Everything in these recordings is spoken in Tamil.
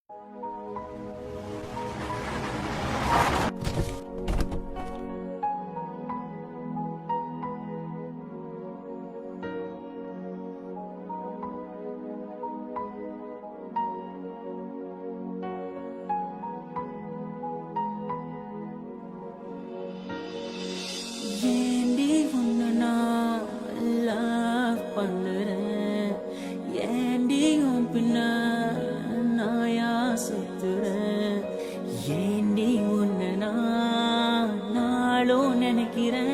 ஏண்டி உன்னை நான் love பண்ணுறேன், ஏண்டி உன் பின்ன நாயா சுத்துறேன், ஏண்டி உன்னை நான் நாளும் நினைக்கிறேன்,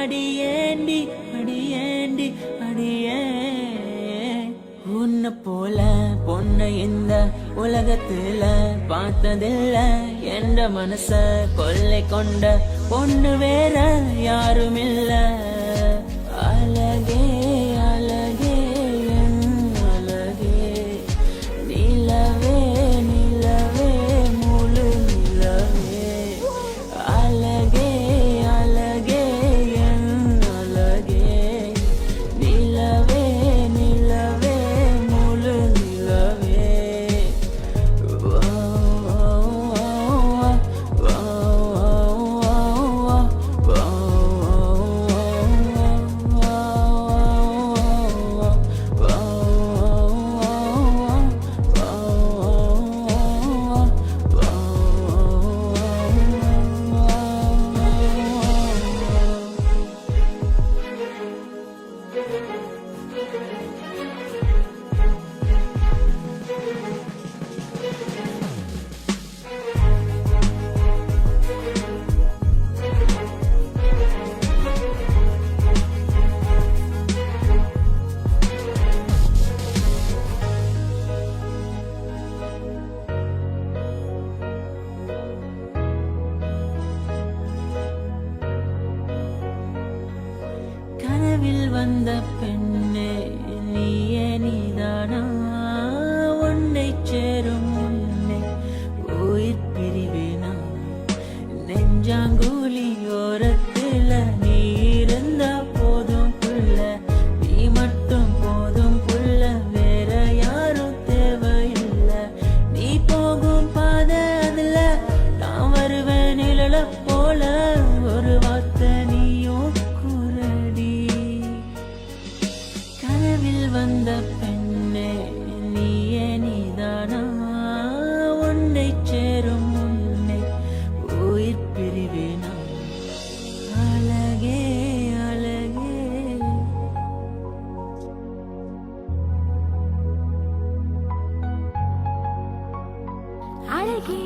அடியேண்டி அடியேண்டி அடியே. உன்னை போல பொண்ணை இந்த உலகத்துல பார்த்ததில்ல, என்ற மனச கொள்ளை கொண்ட பொண்ணு வேற யாரும் இல்ல. அழகே அழகே என் அழகே, நிலவே நிலவே முழு நிலவே. அழகே அழகே என் அழகே, நிலவே நிலவே முழு நிலவே. கனவில் வந்த பெண்ணே நீயே நீதானா, உன்னை சேரும் முன்னே உயிர் பிரிவேனா. நெஞ்சாங்குழி ஓரத்துல நீ இருந்தா போதும் புள்ள, நீ மட்டும் போதும் புள்ள, வேற யாரும் தேவையில்லை. நீ போகும் பாதை அதுல நான் வருவேன் நிழல போல, ஒரு வார்த்தை நீயும் குரடி. கனவில் வந்த பெண்ணே நீயே நீதானா, உன்னை சேரும் முன்னே உயிர் பிரிவேனா. அழகே அழகே அழகே